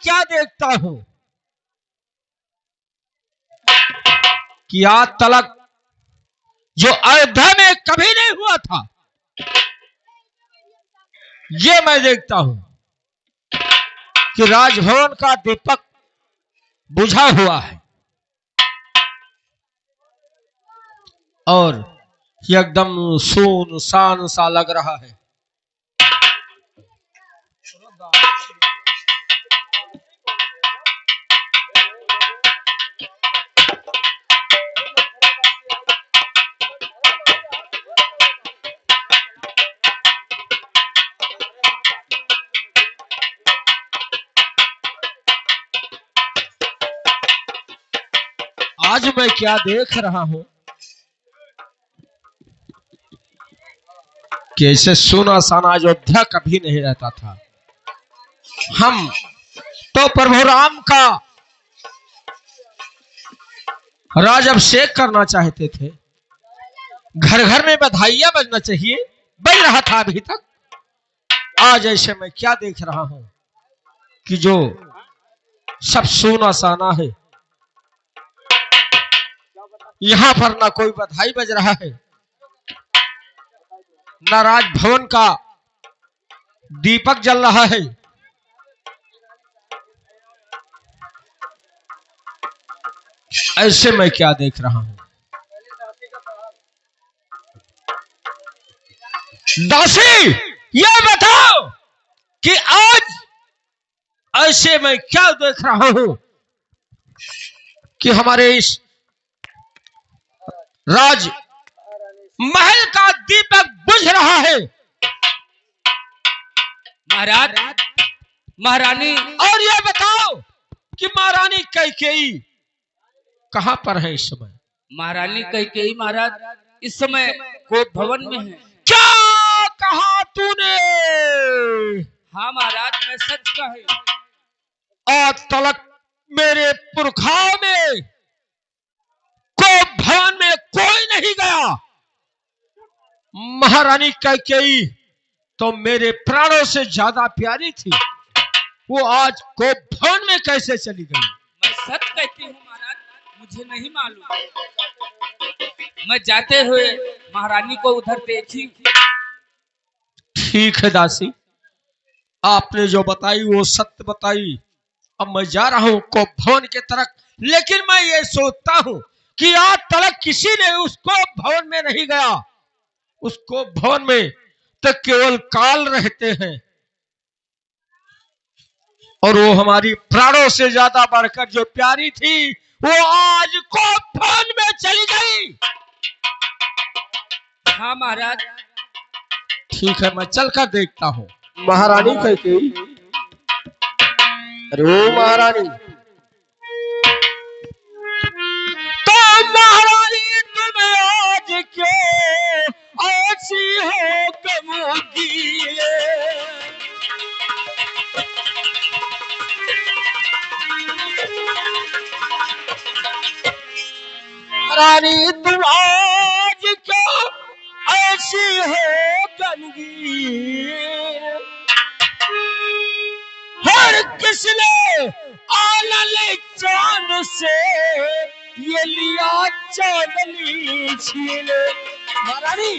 क्या देखता हूं कि आज तलक जो अयोध्या में कभी नहीं हुआ था, ये मैं देखता हूं कि राजभवन का दीपक बुझा हुआ है और ये एकदम सुनसान सा लग रहा है। आज मैं क्या देख रहा हूं कि ऐसे सुनसान अयोध्या कभी नहीं रहता था। हम तो प्रभु राम का राजाभिषेक करना चाहते थे, घर घर में बधाइयां बजना चाहिए, बज रहा था अभी तक। आज ऐसे मैं क्या देख रहा हूं कि जो सब सोना साना है, यहां पर ना कोई बधाई बज रहा है, ना राजभवन का दीपक जल रहा है। ऐसे मैं क्या देख रहा हूं? दासी, ये बताओ कि आज ऐसे मैं क्या देख रहा हूं कि हमारे इस राज महल का दीपक बुझ रहा है। महाराज, महारानी। और ये बताओ कि महारानी कैकेयी कहां पर है इस समय? महारानी कैकेयी महाराज इस समय कोप भवन में है। क्या कहा तूने? हाँ महाराज, मैं सच कहा। आज तलक मेरे पुरखाओं में कोप भवन में कोई नहीं गया। महारानी कैकेयी तो मेरे प्राणों से ज्यादा प्यारी थी, वो आज कोप भवन में कैसे चली गई? मैं सच कहती हूँ महाराज, मुझे नहीं मालूम। मैं जाते हुए महारानी को उधर देखी। ठीक है दासी, आपने जो बताई वो सत्य बताई। अब मैं जा रहा हूं कोप भवन के तरफ, लेकिन मैं ये सोचता हूं कि आज तक किसी ने उस कोप भवन में नहीं गया। उस कोप भवन में तो केवल काल रहते हैं और वो हमारी प्राणों से ज्यादा बढ़कर जो प्यारी थी वो आज कोप भवन में चली गई। हाँ महाराज। ठीक है, मैं चलकर देखता हूँ। महारानी कैकेयी, अरे ओ महारानी, तो महारानी तुम आज क्यों ऐसी हो कमोगी? महारानी तुम आज क्यों ऐसी हो गमगीन? हर किसने आनल चांद से ये लिया चांदनी छीन? महारानी,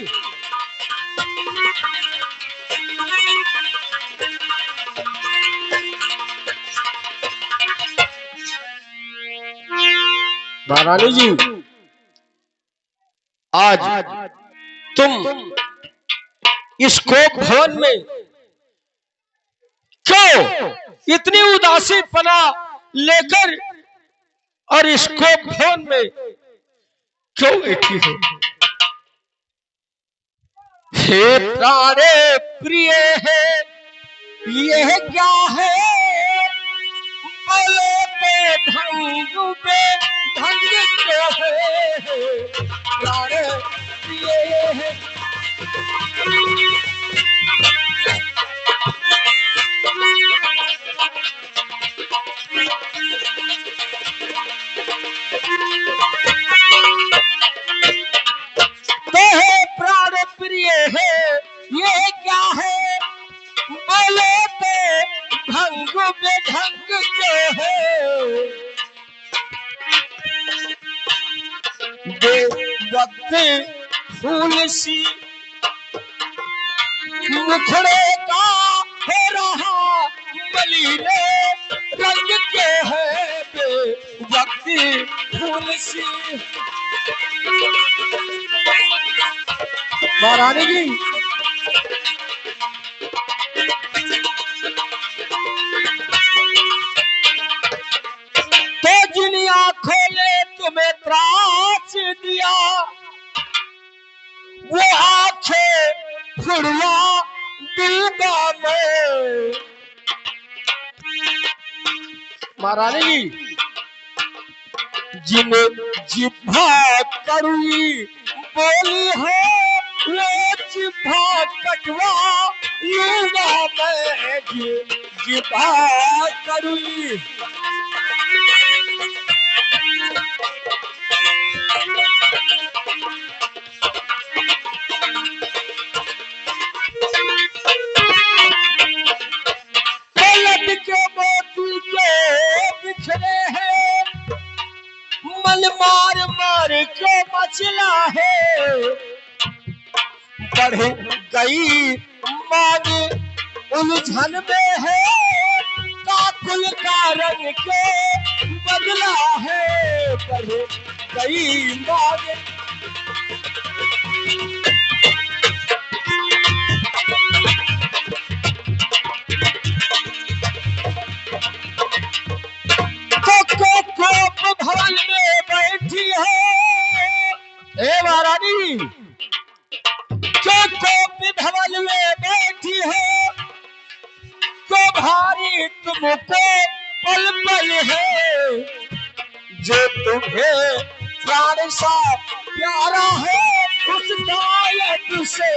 महारानी जी, आज तुम इस कोप भवन में क्यों इतनी उदासी पना लेकर और इस कोप भवन में क्यों बैठी हो? हे प्राणे प्रिय है, यह क्या है? बोले पे ढंग पे ढंग क्या है? प्राणे प्रिय है, प्राण प्रिय है, ये क्या है? बोले पे ढंग पे ढंग के है बेवक्ती फूल सी मुखड़े का हो रहा मलीने रंग के है बेवक्ती फूल सी। महारानी जी तो जिन आंखों ने तुम्हें त्रास दिया वो आंखें फुड़वा दूंगा मैं। महारानी जिन जिभा करुई बोली है वो जिभा कटवा लूंगा मैं। जिभा करुई के मोती के बिखरे हैं मन मार मार के मचला है। बढ़ गई मांग उलझन में है काकुल का रंग के बदला है। बढ़ गई मांग भवन में बैठी है ए महारानी जो भवन में बैठी है तो भारी तुमको पल पल है। जो तुम्हें प्राण सा प्यारा है उस गायक से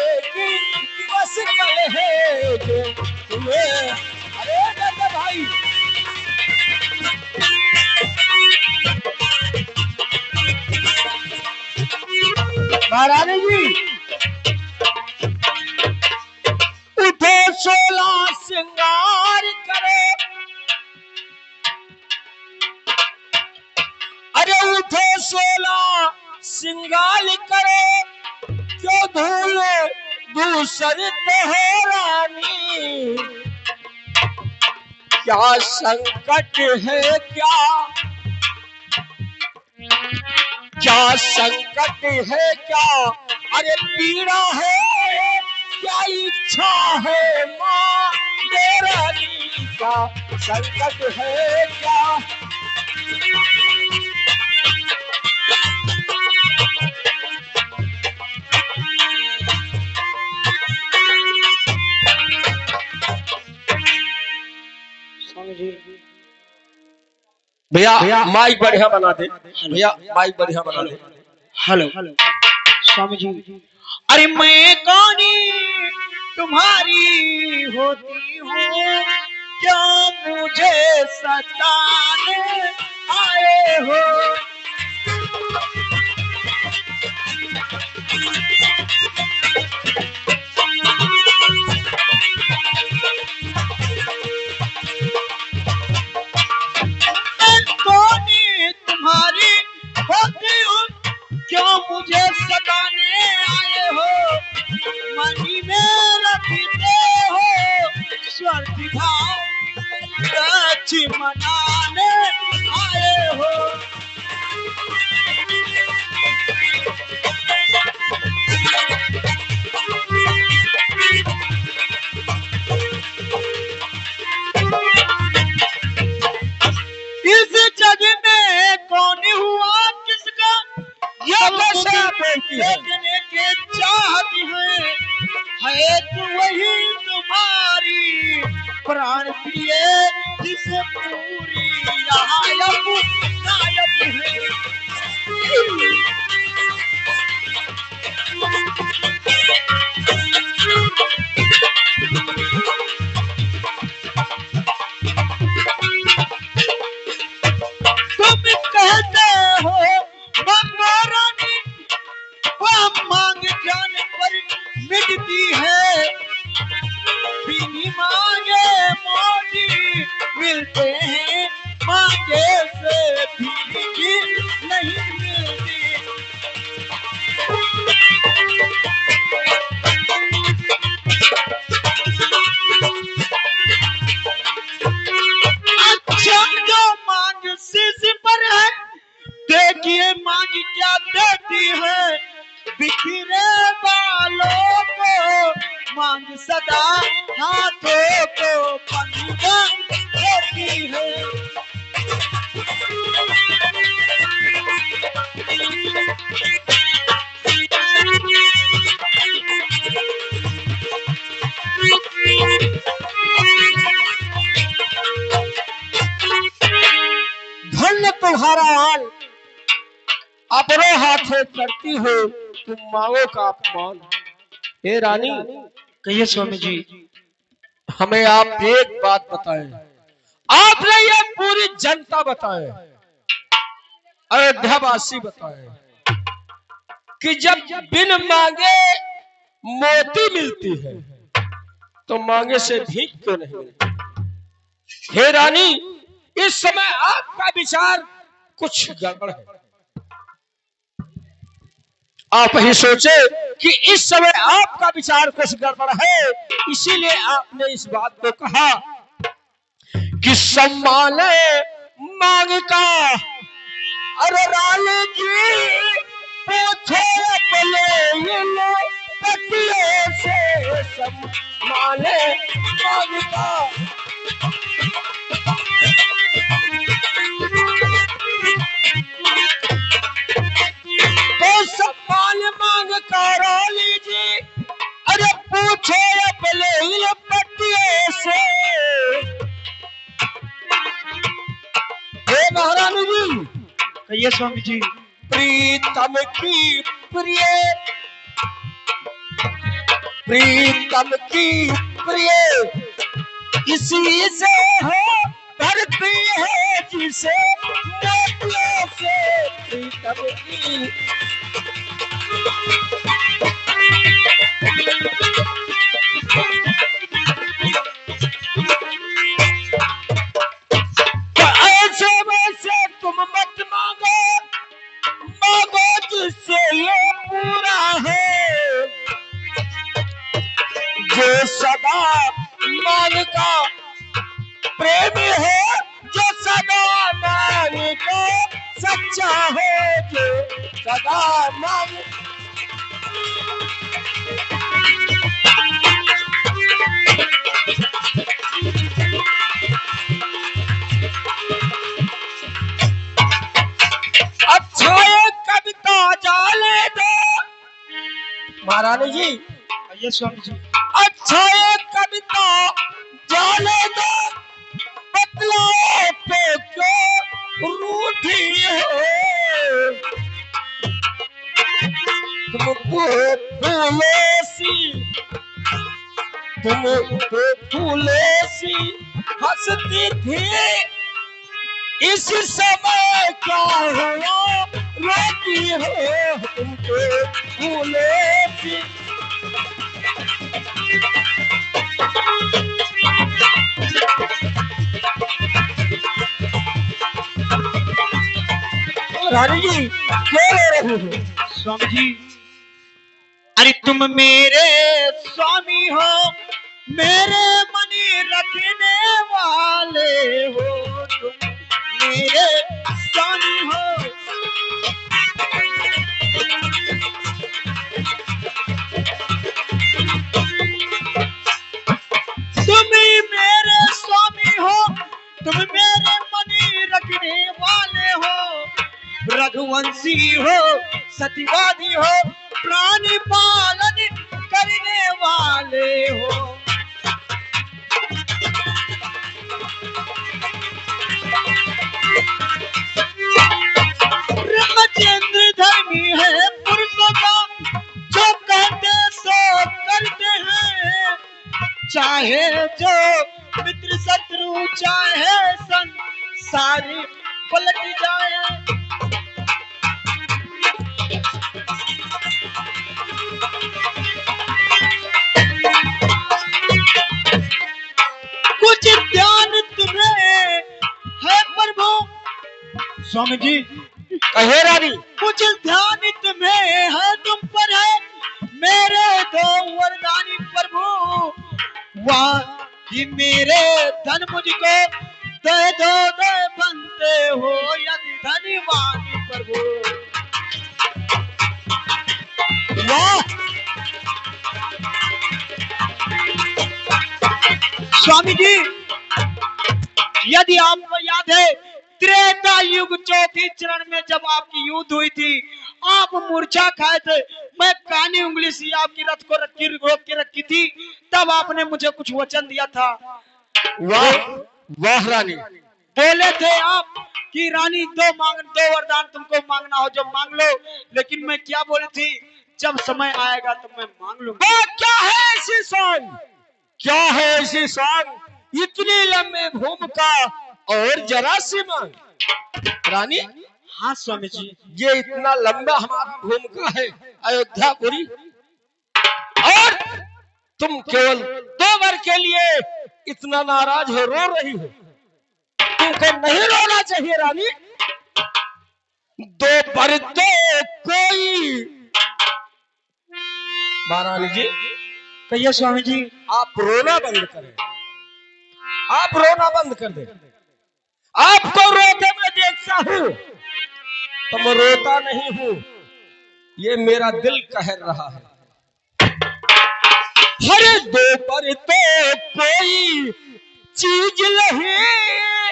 बस कल है। जो तुम्हें अरे दादा भाई महारानी जी उठो सोला श्रृंगार करो। अरे उठो सोला श्रृंगार करो जो धूल दूसर हो रानी। क्या संकट है क्या संकट है क्या अरे पीड़ा है क्या इच्छा है माँ रानी। का संकट है क्या भैया माइक बढ़िया बना दे। भैया माइक बढ़िया बना दे। हेलो स्वामी जी। अरे मैं कौनी तुम्हारी होती हूँ क्या मुझे सताने आए हो। तुम्हारी होती हूँ क्यों मुझे सताने आए हो। मनी में रखते हो स्वार्थी भाव मनाने आए हो। किए मांग क्या देती है, बिखरे बालों को मांग सदा हाथों को पंजा देती है। धन्य तुम्हारा हाल, अपने हाथों करती हो तुम मांगो का अपमान। हे रानी, कहिए स्वामी जी। हमें आप एक बात बताएं, आपने ये पूरी जनता बताए, अयोध्यावासी बताए कि जब बिन मांगे मोती मिलती है तो मांगे से भीख क्यों नहीं मिलती। हे रानी, इस समय आपका विचार कुछ गड़बड़ है। आप ही सोचे कि इस समय आपका विचार कुछ गड़बड़ है, इसीलिए आपने इस बात को कहा कि सम्माने मांग का। अरे रानी जी, पूछो अपने पतियों से सम्माने मांग का। तो सम्मान मांग कर लीजिए, अरे पूछो अपने पतियों से। हे महारानी जी, कहिए स्वामी जी। प्रीतम की प्रिय, प्रीतम की प्रिय इसी से हो भरती है जिसे मोतियों से। प्रीतम की ऐसे वैसे तुम मत मांगो, मांगो जिससे ये पूरा है। जो सदा मांग का प्रेमी है, जो सदा मांग का सच्चा है, जो सदा मांग। अच्छा एक कविता जाने दो महारानी जी। कहिए स्वामी जी। अच्छा एक कविता जाने दो, बतलाओ तो क्यों रूठी हो। तुमको फूलों सी, तुमको फूलों सी हंसती थी, इस समय क्या हुआ रोती हो। तुमको फूलों सी। रानी जी क्यों रो रही हो। स्वामी जी, अरे तुम मेरे स्वामी हो, मेरे मनी रखने वाले हो, तुम मेरे स्वामी हो। तुम ही मेरे स्वामी हो, तुम मेरे मनी रखने वाले हो, रघुवंशी हो, सत्यवादी हो, प्राणी पालन करने वाले हो। ब्रह्मचर्य धर्मी है पुरुषों का, जो कहते सो करते हैं, चाहे जो मित्र शत्रु चाहे संसारी पलट जाए। कुछ ध्यान तुम्हें है प्रभु। स्वामी जी कहे रानी, कुछ ध्यान तुम्हें है, तुम पर है मेरे दो वरदानी प्रभु। वाह कि मेरे धन मुझको दे दो, दे बनते हो यदि धनवानी प्रभु। स्वामी जी, यदि आपको याद है, त्रेता युग चौथी चरण में जब आपकी युद्ध हुई थी, आप मूर्छा खाए थे, मैं कानी उंगली से आपकी रथ को रोक के रखी थी, तब आपने मुझे कुछ वचन दिया था। वाह वाह रानी, बोले थे आप कि रानी दो वरदान तुमको मांगना हो जो मांग लो, लेकिन मैं क्या बोली थी, जब समय आएगा तो मैं मांग लूंगा। क्या है ऐसी शान, क्या है ऐसी शान, इतनी लंबी भूमिका और जरा सी मांग। रानी, हाँ स्वामी जी, ये इतना लंबा हमारा भूमिका है अयोध्यापुरी, और तुम केवल 2 बार के लिए इतना नाराज हो, रो रही हो। तुमको नहीं रोना चाहिए रानी। 2 बार तो कोई, महारानी जी कहिए स्वामी जी। आप रोना बंद करें, आप रोना बंद कर दें। आपको रोते मैं देखता हूं तो मैं रोता नहीं हूं, ये मेरा दिल कह रहा है। हर 2 पर तो कोई चीज नहीं,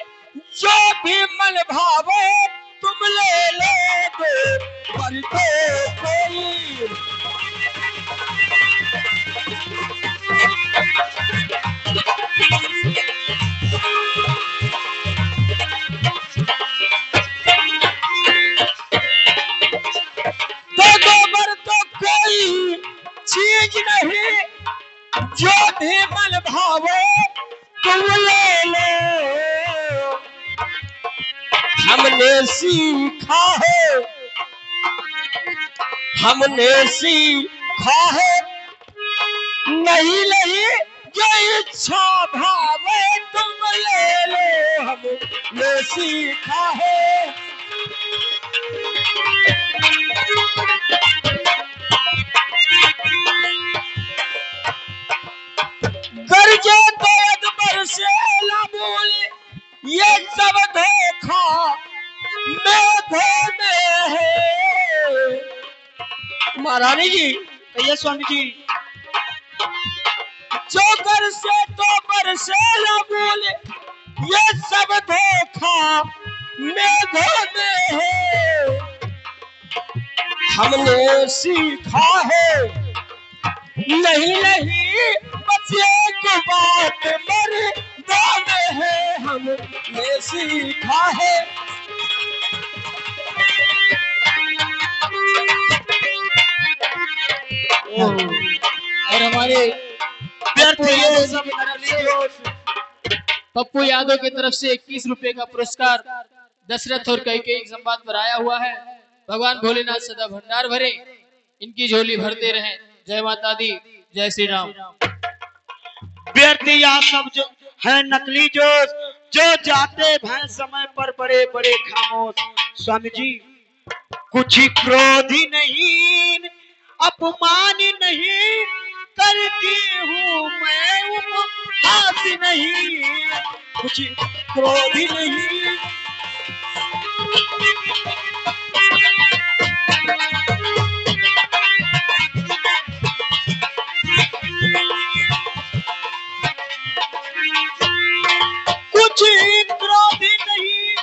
जो भी मन भावे तुम ले लो, 2 पर तो कोई। चीज नहीं, जो भी मन भावे तुम ले लो। हमने सीखा है, हमने सीखा है, नहीं नहीं जो इच्छा भावे तुम ले लो। हमने सीखा है, गरजे दर्द बरसे ना बोले, ये सब धोखा मेघों में है। महारानी जी, कहिए स्वामी जी। जो बरसे तो बरसे ना बोले, ये सब धोखा मेघों में है। हमने सीखा है, नहीं नहीं बस एक बात मर्दों में है। हमने सीखा है, और हमारे पप्पू यादव की तरफ से 21 रुपए का पुरस्कार दशरथ और कैकेयी के संवाद पर आया हुआ है। भगवान भोलेनाथ सदा भंडार भरे, इनकी झोली भरते रहें। जय माता दी, जय श्री राम। व्यर्थ या सब जो है नकली जोश, जो जाते भय समय पर बड़े बड़े खामोश। स्वामी जी, कुछ क्रोधी नहीं, अपमान नहीं, करती हूँ मैं उपहास नहीं। कुछ क्रोधी नहीं, कुछ क्रोधी नहीं,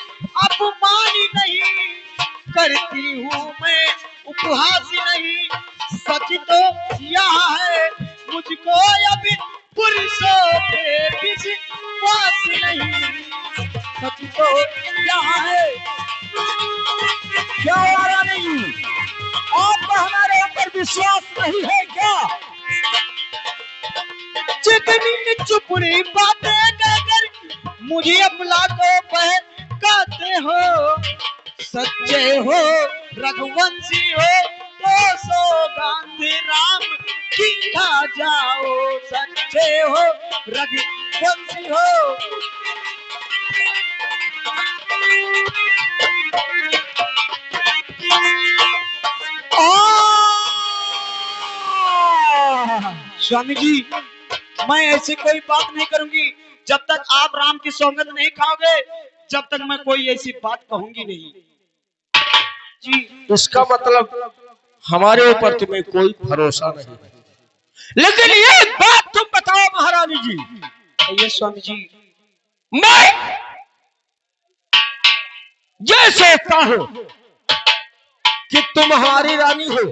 अपमान नहीं, करती हूँ मैं उपहास नहीं। सच तो यह है, मुझको अभी पुरुषों पे विश्वास नहीं। सच तो यह है। क्या वाला नहीं, आपको हमारे ऊपर विश्वास नहीं है क्या? जितनी चुपड़ी बातें कहकर मुझे अपना को बहकाते हो, सच्चे हो रघुवंशी हो तो सो गांधी राम की खा जाओ। सच्चे हो रघुवंशी हो, स्वामी जी, मैं ऐसी कोई बात नहीं करूंगी। जब तक आप राम की सौगंध नहीं खाओगे, जब तक मैं कोई ऐसी बात कहूंगी नहीं। जी, इसका मतलब हमारे ऊपर तुम्हें कोई भरोसा नहीं है। लेकिन ये बात तुम बताओ महारानी जी, ये स्वामी जी। मैं ये सोचता हूं कि तुम हमारी रानी हो,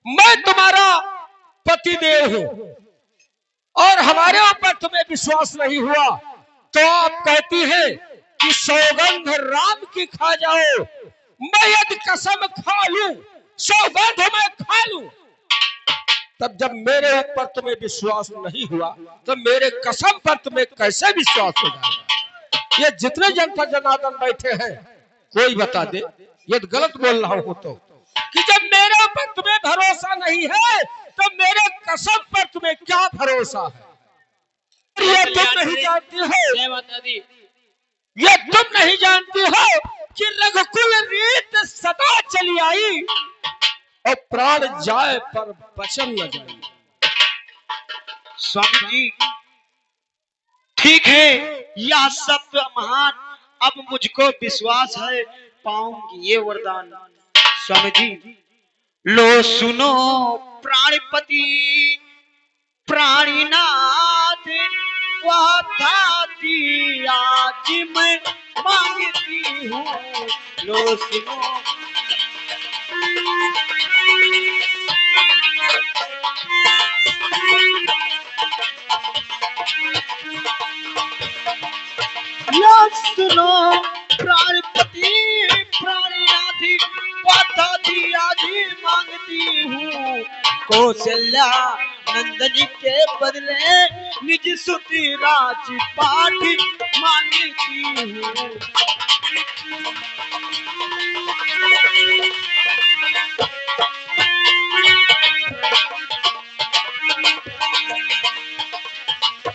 मैं तुम्हारा पतिदेव हूं, और हमारे ऊपर तुम्हें विश्वास नहीं हुआ तो आप कहती है कि सौगंध राम की खा जाओ। मैं यदि कसम खा लूं, सौगंध मैं खा लूं, तब जब मेरे ऊपर तुम्हें विश्वास नहीं हुआ तो मेरे कसम पर तुम्हें कैसे विश्वास हो जाएगा? ये जितने जनता जनार्दन बैठे हैं कोई बता दे यदि गलत बोल रहा हूं तो, कि जब मेरे ऊपर तुम्हें भरोसा नहीं है तो मेरे कसम पर तुम्हें क्या भरोसा है? ये तुम नहीं जानती हो, जय माता दी। ये तुम नहीं जानती हो कि रघुकुल रीत सदा चली आई और प्राण जाए पर वचन न जाए। स्वामी जी ठीक है, यह सब महान अब मुझको विश्वास है, पाऊंगी ये वरदान। स्वामी जी लो सुनो प्राणपति प्राणीनाथ, वह थाती आज मैं मांगती हूँ। लो सुनो लो सुनो प्राणपति प्राणीनाथ, वह थाती आज मांगती हूँ। कौशल्या नंदनी के बदले निज सुती राजपाट मांगती हूँ।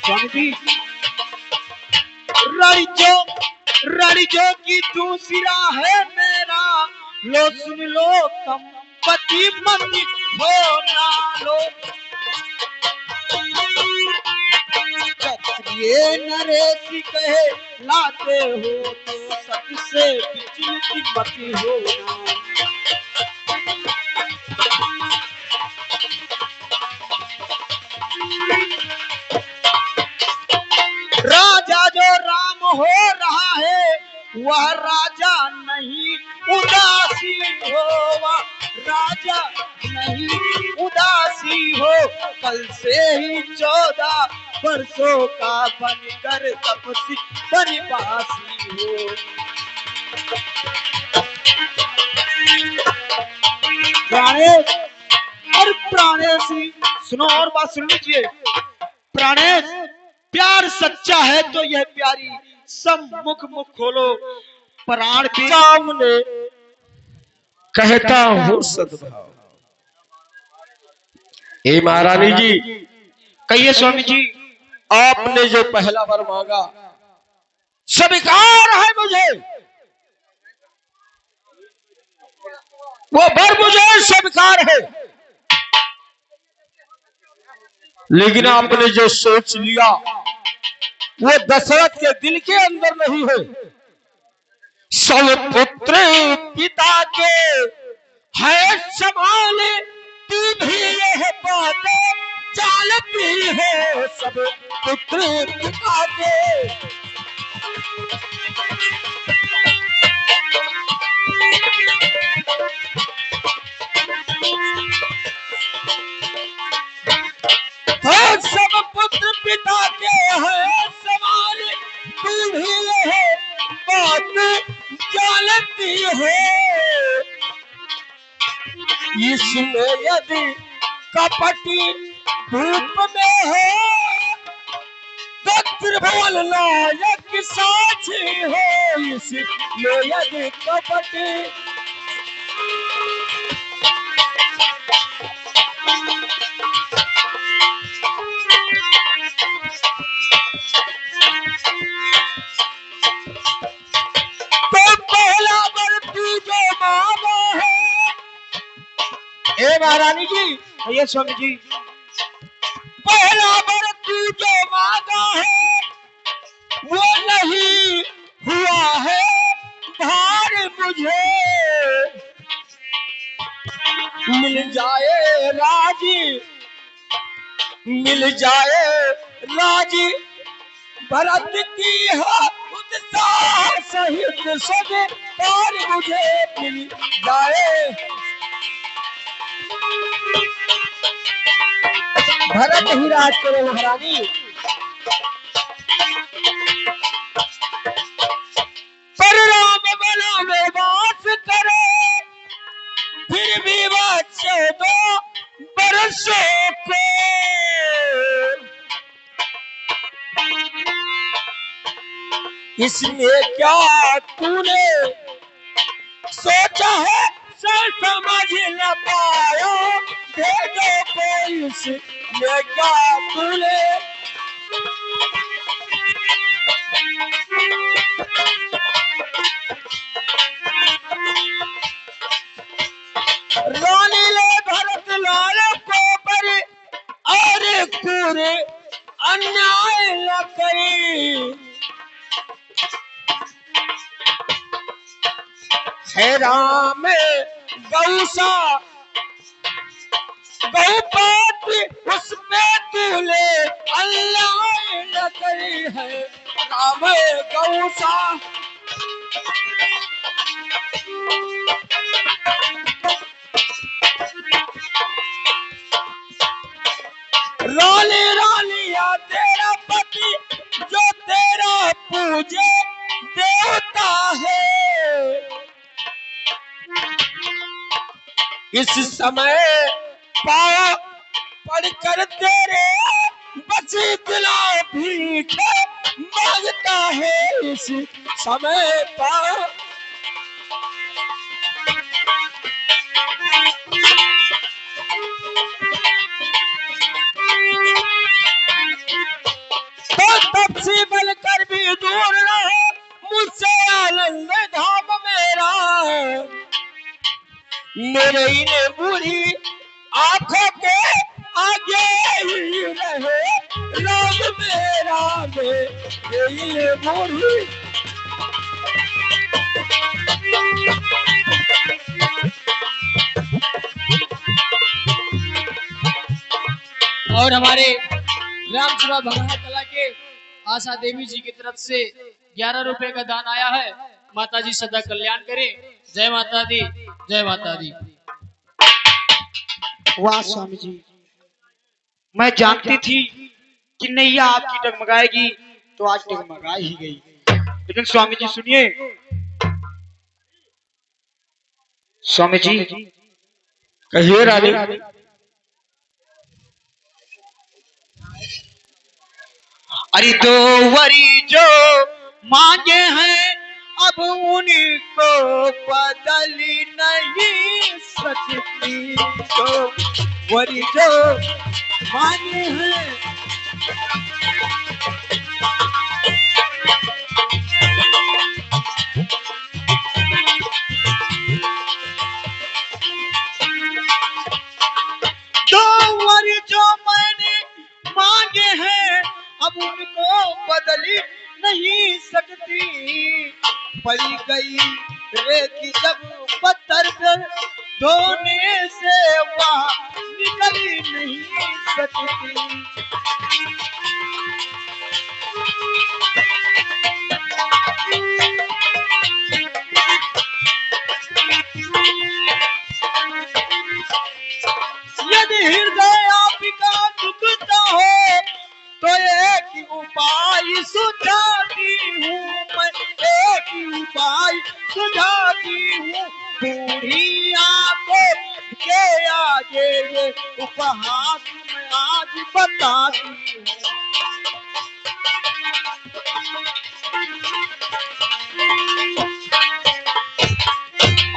स्वामी जी रणजो की दूसरा है मेरा, लो सुन लो कम पति मत हो ना लो। ये नरेश कहे लाते हो तो सत से विचलित मत हो ना। राजा जो राम हो रहा है वह राजा नहीं उदासी हो, वह राजा नहीं उदासी हो। कल से ही 14 वर्षों का बनकर तपसी बनवासी हो। प्राणेश और प्राणेश सुनो और बात सुन लीजिए। प्राणेश प्यार सच्चा है तो यह प्यारी सम्मुख मुख खोलो, प्राण भी सामने कहता हूँ सद्भाव। हे महारानी जी, कहिए स्वामी जी। आपने जो पहला वर मांगा स्वीकार है मुझे, वो वर मुझे स्वीकार है, लेकिन आपने जो सोच लिया वो दशरथ के दिल के अंदर नहीं है। सब पुत्र पिता के है समान, तू भी यह बात जानती है। सब पुत्र पिता के सब पुत्र पिता के हैं समान, तू भी यह बात जानती है। इसमें यदि कपटी रूप में है तो त्रिभुवन नायक साक्षी है। इसमें यदि कपटी महारानी जी, ये स्वामी जी पहला वर तू जो मांगा है वो नहीं हुआ है भार मुझे। मिल जाए राजी, मिल जाए राजी भरत की है उत्साह सहित सब और मुझे मिल जाए। भरत ही राज करे महारानी। पर राम बल में वास करे, फिर भी बच्चे दो बरसों को। इसमें क्या तूने सोचा है, सर समझ न पाया, भेजो कोई इसमें क्या तूने। रोने ले भरत लाल को पर और पूरे अन्याय न करी। हे राम गौसा गौपात उसमें तूने अन्याय न करी है। राम गौसा रानी रानिया तेरा पति जो तेरा पूजे देवता है। इस समय पाया पढ़कर तेरे बची दिला भीख मांगता है। इस समय पाया तो तब से बल कर भी दूर रहे मुझसे आनंद धाम मेरा। मेरे इन बुरी आंखों के आगे ही रहे राम मेरा। मेरे इन बुरी और हमारे ग्राम सभा भगवान कला के आशा देवी जी की तरफ से 11 रुपए का दान आया है। माता जी सदा कल्याण करें। जय माता दी, जय माता दी। वाह स्वामी जी, मैं जानती थी कि नैया आपकी डगमगाएगी, तो आज डगमगा ही गई। लेकिन स्वामी जी सुनिए, स्वामी जी कहिए रानी। अरे दो वरी जो मांगे हैं अब उनको बदल नहीं सकती। तो वरी जो मांगे हैं दो वरी जो मैंने मांगे हैं अब उनको बदली नहीं सकती। पड़ी गई रेती जब पत्थर पर धोने से वह निकली नहीं सकती। यदि हृदय आपका दुखता हो तो एक ही उपाय सुझाती हूँ मैं, एक ही उपाय सुझाती हूँ। बूढ़ी आंखों के आगे ये उपहास मैं आज बताती हूँ।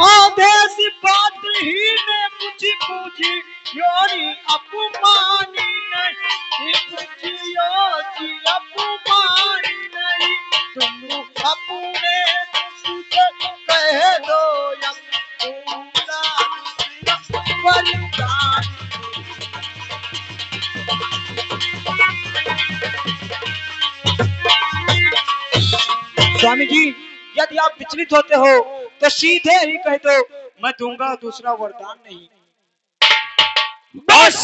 आदेश बात ही ने पूछी पूछी योरी अपमानी नहीं, पूछियो जी अपमानी नहीं। तुम अपने मुझसे कह दो या पूरा बलिदान। स्वामी जी, यदि आप विचलित होते हो तो सीधे ही कह दो, मैं दूंगा दूसरा वरदान नहीं। बस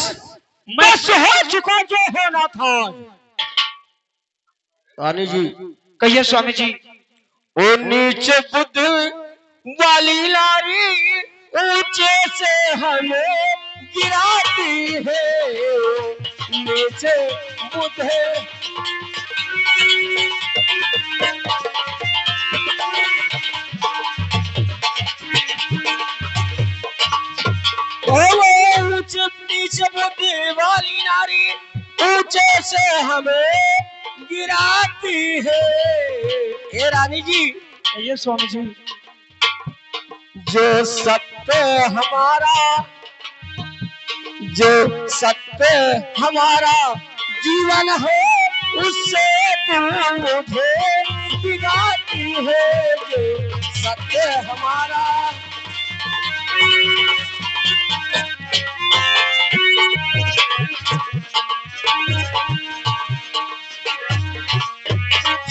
बस हो चुका जो होना था। रानी जी, कहिए स्वामी जी। ओ नीच बुद्ध वाली नारी ऊंचे से हमें गिराती है। नीच बुद्ध ओ वो ऊंच नीच बुद्ध वाली नारी ऊंचे से हमें गिराती है। हे रानी जी, कहिए स्वामी जी। जो सत्य हमारा जो सत्य हमारा जीवन है उससे तू मुझे बिगाती है। जो सत्य हमारा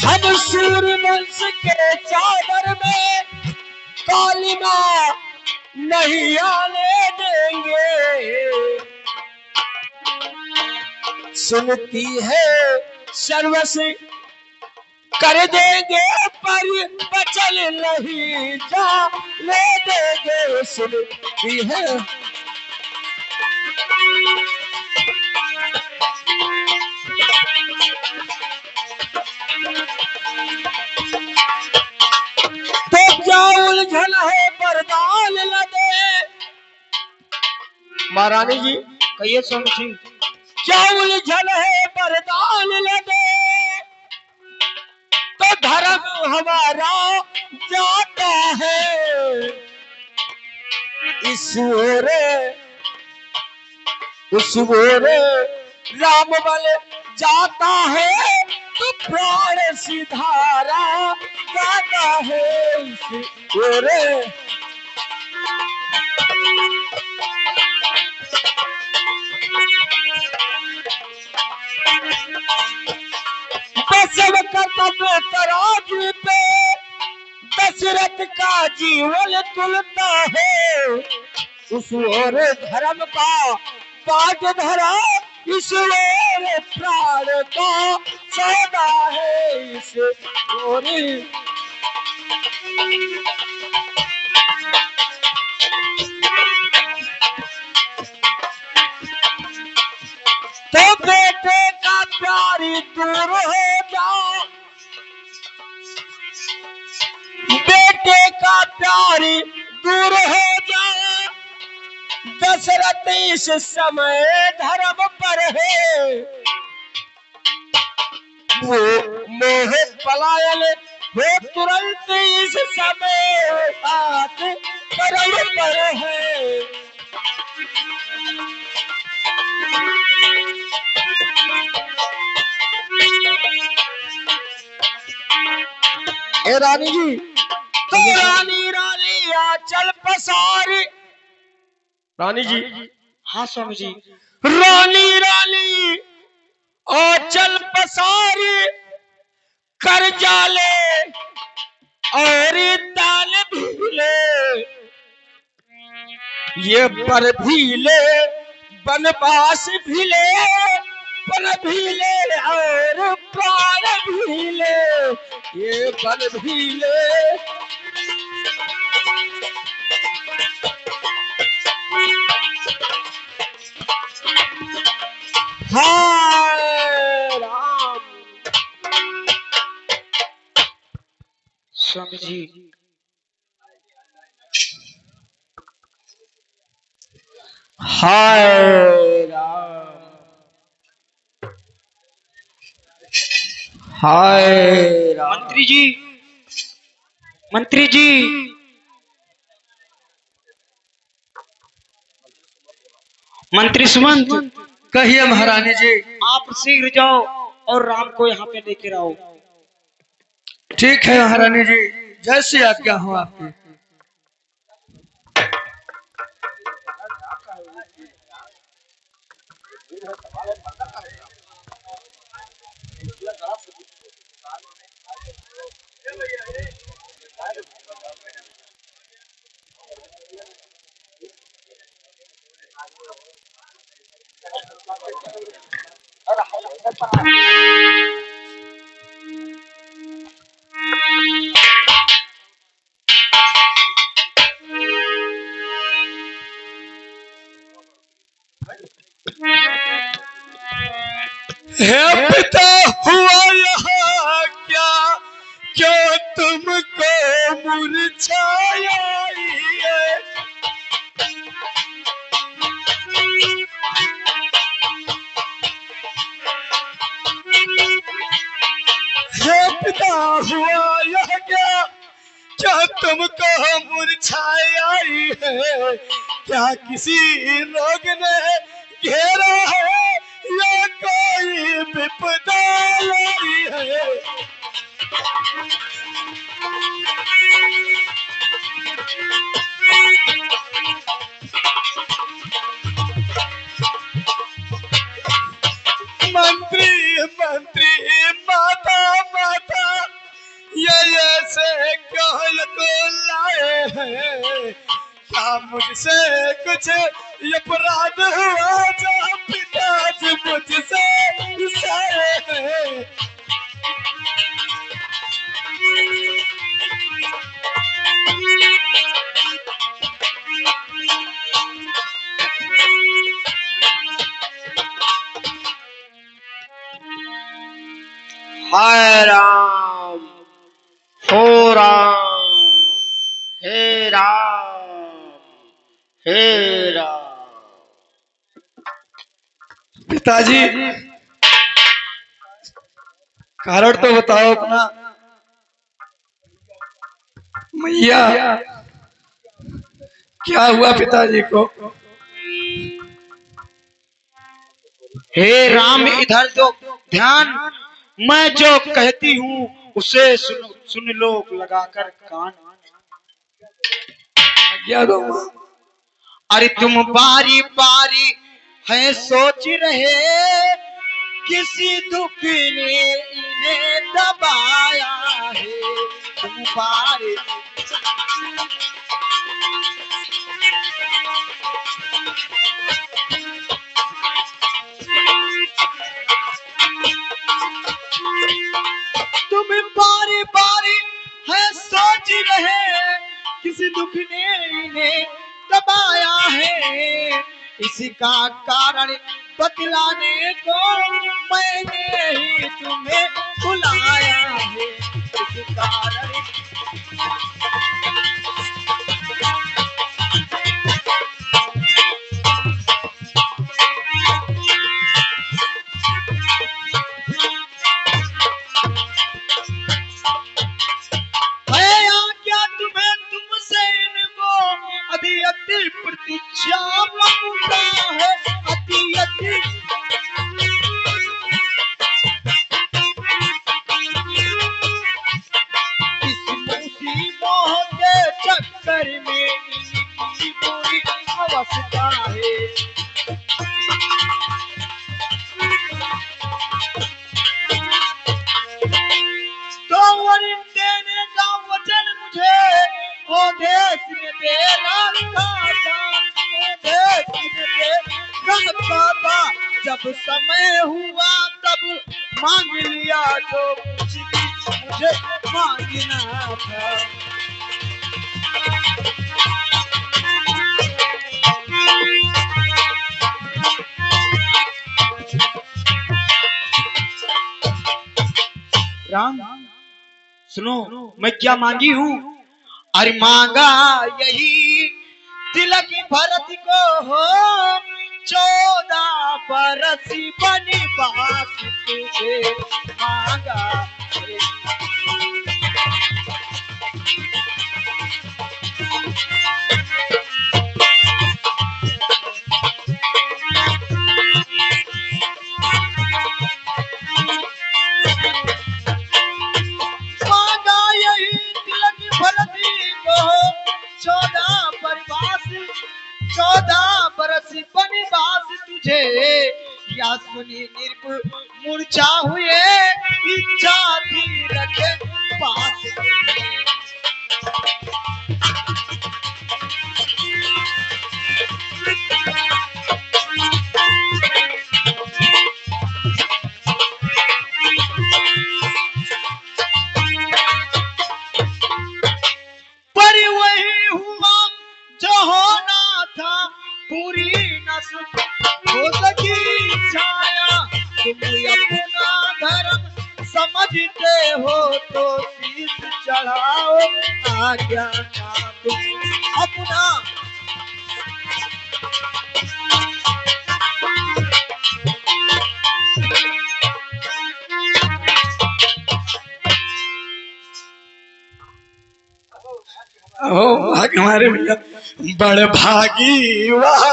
हम सूर्यवंश के चादर में कालिमा नहीं आने देंगे। सुनती है सर्वस कर देंगे पर बचल नहीं जाने देंगे। सुनती है तो क्या उलझन है बरदान लदे। महारानी जी, कहिए स्वामी जी। क्या उलझन है बरदान लदे। तो धर्म हमारा जाता है इस ओरे उस ओरे राम बल जाता है। तो प्राण सिधारा जाता है इस ओरे। बसव कर्तव्य तराजू पे दशरथ का जीवन तुलता है। उस ओर धर्म का पाठ धरा इस ओर प्राण का सौदा है। इस ओर तो बेटे का प्यारी दूर हो जा। बेटे का प्यारी दूर हो जा। दशरथ इस समय धर्म पर है। वो मोह पलायन वो तुरंत इस समय हाथ कर्म पर है। ए रानी जी, तो रानी रानी आंचल पसारी। रानी जी, हाँ स्वामी जी। रानी रानी आंचल पसारी कर जाले और ताल भीले। ये पर भीले बनवास भीले पर भीले और प्राण भीले। ये बल भीले हाय राम। स्वामी जी। हाय राम हाय राम। मंत्री जी, मंत्री जी। मंत्री सुमंत, कहिए महारानी जी। आप शीघ्र जाओ और राम को यहाँ पे लेकर आओ। ठीक है महारानी जी, जैसी आज्ञा हो आपकी। है पिता हुआ यहाँ क्या, क्यों तुमको मुरझाया है। हे पिता हुआ यह क्या, क्या तुमको मुरझाया है। क्या किसी रोग ने घेरा है, या कोई विपदा लाई है। मंत्री मंत्री माता माता, ये ऐसे क्यों को लाए हैं। क्या मुझसे कुछ अपराध हुआ, जो पिताजी मुझसे साए हैं। हाय राम, हो राम, हे राम, हे राम। पिताजी कारण तो बताओ अपना। मैया क्या हुआ पिताजी को। हे राम, इधर दो ध्यान। मैं जो कहती हूँ उसे सुन लो लगाकर कान। क्या दो। अरे तुम बारी बारी है सोच रहे, किसी दुख ने इन्हें दबाया है। तुम बारी तुम बारी बारी है सोच रहे, किसी दुख ने इन्हें दबाया है। इसी का कारण बतलाने को मैंने ही तुम्हें बुलाया है। इसी कारण अति प्रतीक्षा मांगता है। अति अति इस मुसी मोह के चक्कर में इनकी बुरी अवस्था है। तो वरन देने का वचन मुझे ओ देश में तेरा जब समय हुआ तब मांग लिया जो कुछ भी मुझे मांगना था। राम सुनो, मैं क्या मांगी हूँ। अरे मांगा यही तिलक भरत को हो, 14 बरस बनवास तुझे मांगा। मांगा यही तिलक भरत को हो, 14 बरस बनवास तुझे। या सुनी निर्भ मूर्छा हुए, इच्छा थी रखे पास। पर वही हुआ जो होना था, पूरी न हो सकी छाया तुम अपने जीते हो तो शीश चढ़ाओ, आज्ञा का तुम अपना। ओ हमारे भैया बड़ भागी वह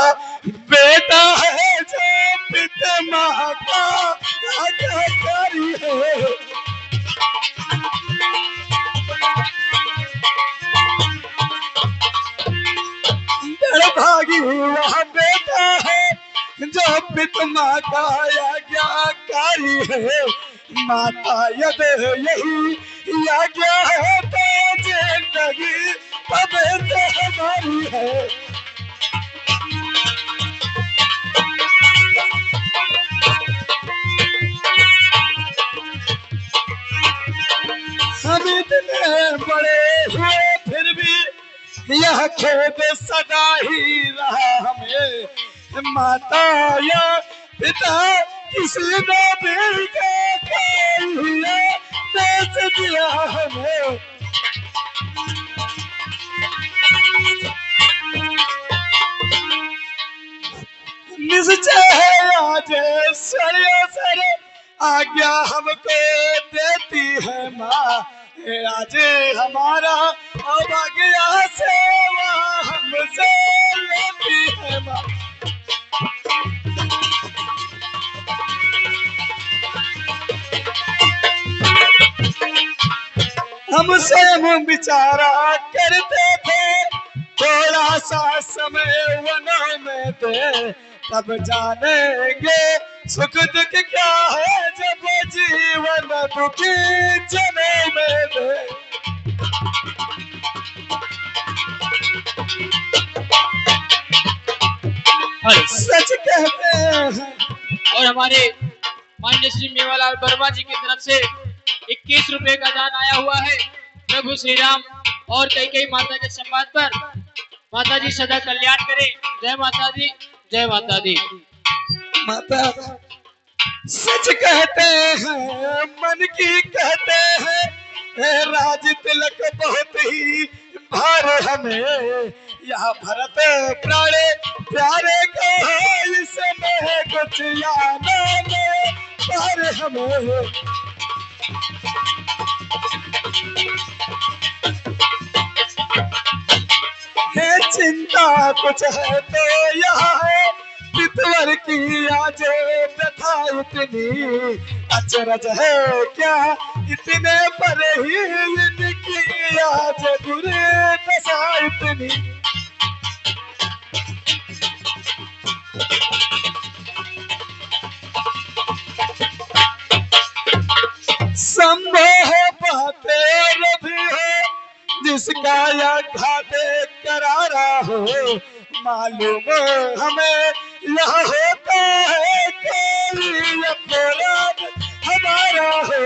बेटा है जो पिता माँ का आज्ञाकारी है। बड़ भागी वह बेटा है जो पिता माँ का आज्ञाकारी है। माता यदि यही आज्ञा है तो जिंदगी पवित्र हमारी है। हम इतने बड़े हुए फिर भी यह खेद सदा ही रहा हमें। माता या पिता किसी ने भी बेच दिया हमें। निश्चय है आज सरिया सर आज्ञा हमको देती है माँ। आज हमारा अवज्ञा सेवा हमसे लेती है माँ। हम स्वयं विचारा करते थे थोड़ा सा समय वनों में थे, तब जानेंगे सुख दुख क्या है जब जीवन दुखी जने में थे। सच कहते हैं। और हमारे माननीय श्री मेवालाल वर्मा जी की तरफ से 21 रुपए का दान आया हुआ है। प्रभु श्री राम और कई माता के संवाद पर माता जी सदा कल्याण करें। जय माता दी, जय माता दी। माता सच कहते हैं मन की कहते हैं राज तिलक बहुत ही भार हमें। यहाँ भरत प्राणे प्यारे को इसमें कुछ याना में प्यार हमें। है चिंता कुछ है तो यहाँ है पितवर की आज व्यथा इतनी। अचरज है क्या इतने पर ही इनकी आज बुरी दशा इतनी। संभव है बातें भी है जिसका यह घाटे करारा हो। मालूम हमें यह होता है कोई अपराध हमारा हो।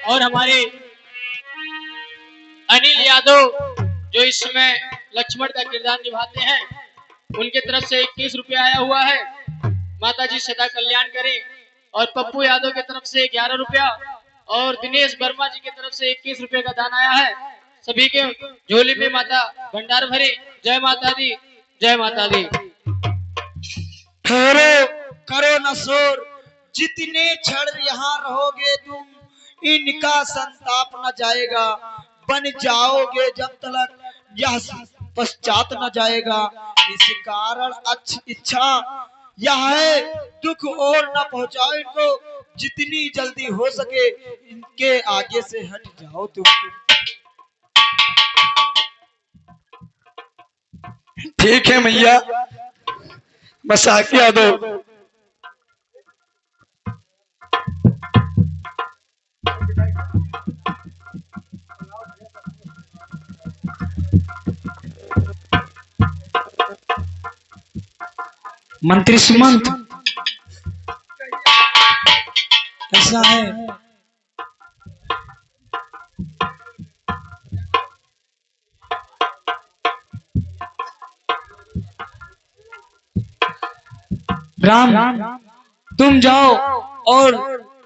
और हमारे अनिल यादव जो इस समय लक्ष्मण का किरदार निभाते हैं, उनके तरफ से 21 रुपया आया हुआ है। माता जी सदा कल्याण करें। और पप्पू यादव की तरफ से 11 रुपया और दिनेश वर्मा जी की तरफ से 21 रुपए का दान आया है। सभी के झोली में माता भंडार भरे। जय माता दी, जय माता दी। ठहरो, करो न शोर, जितने क्षण यहाँ रहोगे तुम इनका संताप न जाएगा। बन जाओगे जब तक यह पश्चात न जाएगा। इस कारण इच्छा यह है दुख और न पहुंचाओ इनको। जितनी जल्दी हो सके इनके आगे से हट जाओ तुम। ठीक है मैया, बस आज्ञा दो। मंत्री सुमंत ऐसा है। राम तुम जाओ और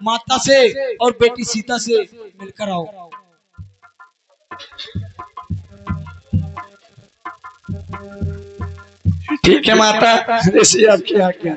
माता से और बेटी सीता से मिलकर आओ। ठीक है माता, जैसी आपकी आज्ञा।